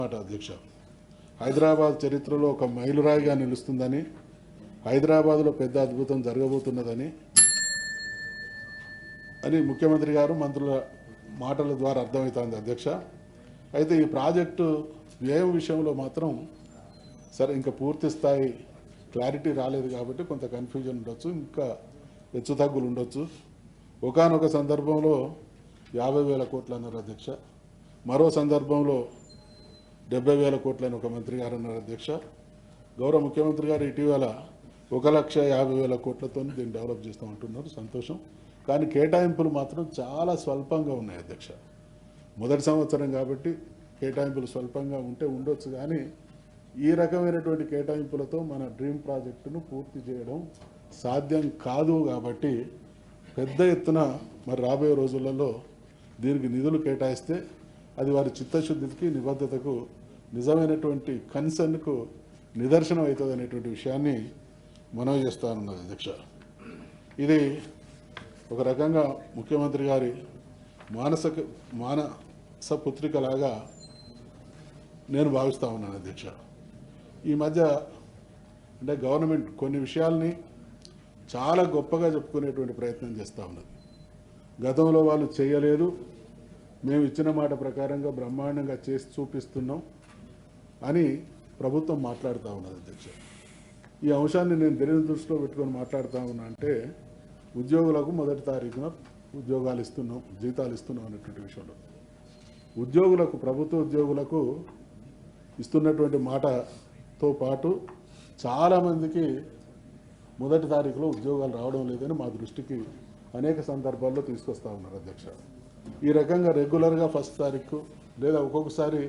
మాట అధ్యక్ష, హైదరాబాద్ చరిత్రలో ఒక మైలురాయిగా నిలుస్తుందని, హైదరాబాద్లో పెద్ద అద్భుతం జరగబోతున్నదని ముఖ్యమంత్రి గారు మంత్రుల మాటల ద్వారా అర్థమవుతోంది అధ్యక్ష. అయితే ఈ ప్రాజెక్టు వ్యయం విషయంలో మాత్రం సరే ఇంకా పూర్తి స్థాయి క్లారిటీ రాలేదు కాబట్టి కొంత కన్ఫ్యూజన్ ఉండొచ్చు, ఇంకా హెచ్చుతగ్గులు ఉండొచ్చు. ఒకానొక సందర్భంలో 50,000 కోట్లు అన్నారు అధ్యక్ష, మరో సందర్భంలో 70,000 కోట్లని ఒక మంత్రి గారు అన్నారు అధ్యక్ష. గౌరవ ముఖ్యమంత్రి గారు ఇటీవల 1,50,000 కోట్లతో దీన్ని డెవలప్ చేస్తామంటున్నారు, సంతోషం. కానీ కేటాయింపులు మాత్రం చాలా స్వల్పంగా ఉన్నాయి అధ్యక్ష. మొదటి సంవత్సరం కాబట్టి కేటాయింపులు స్వల్పంగా ఉంటే ఉండొచ్చు, కానీ ఈ రకమైనటువంటి కేటాయింపులతో మన డ్రీమ్ ప్రాజెక్టును పూర్తి చేయడం సాధ్యం కాదు. కాబట్టి పెద్ద ఎత్తున మరి రాబోయే రోజులలో దీనికి నిధులు కేటాయిస్తే అది వారి చిత్తశుద్ధికి, నిబద్ధతకు, నిజమైనటువంటి కన్సర్న్కు నిదర్శనం అవుతుంది అనేటువంటి విషయాన్ని మనవి చేస్తానన్నది అధ్యక్ష. ఇది ఒక రకంగా ముఖ్యమంత్రి గారి మానస పుత్రికలాగా నేను భావిస్తూ ఉన్నాను అధ్యక్ష. ఈ మధ్య అంటే గవర్నమెంట్ కొన్ని విషయాల్ని చాలా గొప్పగా చెప్పుకునేటువంటి ప్రయత్నం చేస్తూ ఉన్నది. గతంలో వాళ్ళు చేయలేదు, మేము ఇచ్చిన మాట ప్రకారంగా బ్రహ్మాండంగా చేసి చూపిస్తున్నాం అని ప్రభుత్వం మాట్లాడుతూ ఉన్నది అధ్యక్ష. ఈ అంశాన్ని నేను దేని దృష్టిలో పెట్టుకొని మాట్లాడుతూ ఉన్నా అంటే, ఉద్యోగులకు మొదటి తారీఖున ఉద్యోగాలు ఇస్తున్నాం, జీతాలు ఇస్తున్నాం అనేటువంటి విషయంలో ఉద్యోగులకు, ప్రభుత్వ ఉద్యోగులకు ఇస్తున్నటువంటి మాటతో పాటు చాలామందికి మొదటి తారీఖులో ఉద్యోగాలు రావడం లేదని మా దృష్టికి అనేక సందర్భాల్లో తీసుకొస్తూ ఉన్నారు అధ్యక్ష. ఈ రకంగా రెగ్యులర్గా ఫస్ట్ తారీఖు లేదా ఒక్కొక్కసారి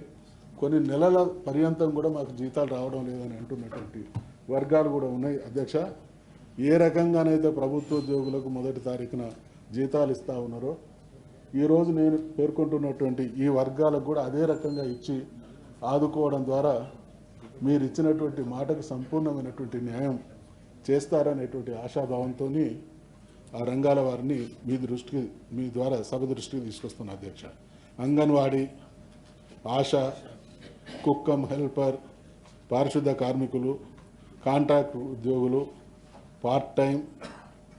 కొన్ని నెలల పర్యంతం కూడా మాకు జీతాలు రావడం లేదని అంటున్నటువంటి వర్గాలు కూడా ఉన్నాయి అధ్యక్ష. ఏ రకంగానైతే ప్రభుత్వ ఉద్యోగులకు మొదటి తారీఖున జీతాలు ఇస్తూ ఉన్నారో, ఈరోజు నేను పేర్కొంటున్నటువంటి ఈ వర్గాలకు కూడా అదే రకంగా ఇచ్చి ఆదుకోవడం ద్వారా మీరు ఇచ్చినటువంటి మాటకు సంపూర్ణమైనటువంటి న్యాయం చేస్తారనేటువంటి ఆశాభావంతో ఆ రంగాల వారిని మీ ద్వారా సభ దృష్టికి తీసుకొస్తున్న అధ్యక్ష. అంగన్వాడీ, ఆశా, కుక్కం హెల్పర్, పారిశుద్ధ కార్మికులు, కాంట్రాక్ట్ ఉద్యోగులు, part time,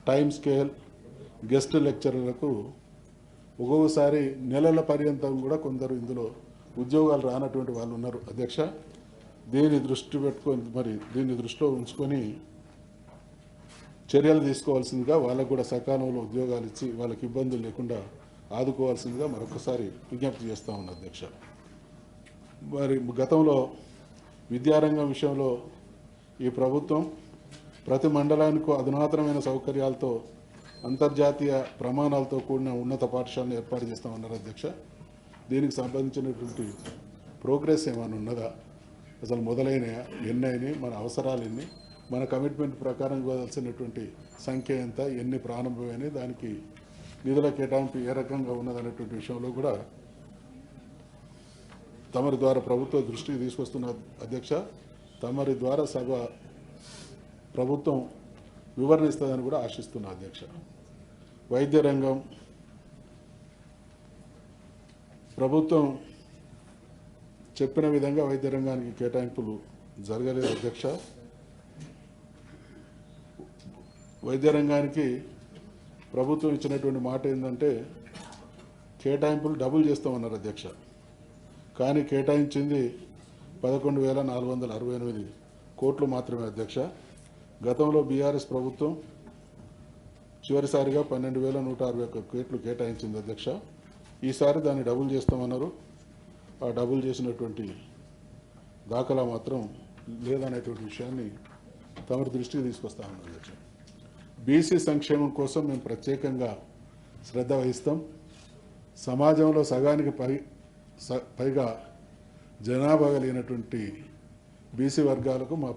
time scale, guest లెక్చరర్లకు ఒక్కొక్కసారి నెలల పర్యంతం కూడా కొందరు ఇందులో ఉద్యోగాలు రానటువంటి వాళ్ళు ఉన్నారు అధ్యక్ష. దీన్ని దృష్టిలో ఉంచుకొని చర్యలు తీసుకోవాల్సిందిగా, వాళ్ళకు కూడా సకాలంలో ఉద్యోగాలు ఇచ్చి వాళ్ళకి ఇబ్బందులు లేకుండా ఆదుకోవాల్సిందిగా మరొకసారి విజ్ఞప్తి చేస్తూ ఉన్నా అధ్యక్ష. మరి గతంలో విద్యారంగం విషయంలో ఈ ప్రభుత్వం ప్రతి మండలానికి అధునాతనమైన సౌకర్యాలతో, అంతర్జాతీయ ప్రమాణాలతో కూడిన ఉన్నత పాఠశాలను ఏర్పాటు చేస్తామన్నారు అధ్యక్ష. దీనికి సంబంధించినటువంటి ప్రోగ్రెస్ ఏమైనా ఉన్నదా, అసలు మొదలైనయా, ఎన్నైనాయి, మన అవసరాలు ఎన్ని, మన కమిట్మెంట్ ప్రకారం ఇవ్వాల్సినటువంటి సంఖ్య ఎంత, ఎన్ని ప్రారంభమైనాయి, దానికి నిధుల కేటాయింపు ఏ రకంగా ఉన్నదనేటువంటి విషయంలో కూడా తమరి ద్వారా ప్రభుత్వ దృష్టికి తీసుకొస్తున్న అధ్యక్ష. తమరి ద్వారా ప్రభుత్వం వివరణ ఇస్తుందని కూడా ఆశిస్తున్నా అధ్యక్ష. వైద్య రంగం, ప్రభుత్వం చెప్పిన విధంగా వైద్య రంగానికి కేటాయింపులు జరగలేదు అధ్యక్ష. వైద్య రంగానికి ప్రభుత్వం ఇచ్చినటువంటి మాట ఏంటంటే కేటాయింపులు డబుల్ చేస్తామన్నారు అధ్యక్ష. కానీ కేటాయించింది 11,468 కోట్లు మాత్రమే అధ్యక్ష. గతంలో బీఆర్ఎస్ ప్రభుత్వం చివరిసారిగా 12,161 కోట్లు కేటాయించింది అధ్యక్ష. ఈసారి దాన్ని డబుల్ చేస్తామన్నారు. ఆ డబుల్ చేసినటువంటి దాఖలా మాత్రం లేదనేటువంటి విషయాన్ని తమరి దృష్టికి తీసుకొస్తామన్నారు అధ్యక్ష. బీసీ సంక్షేమం కోసం మేము ప్రత్యేకంగా శ్రద్ధ వహిస్తాం. సమాజంలో సగానికి పైగా జనాభా కలిగినటువంటి బీసీ వర్గాలకు మా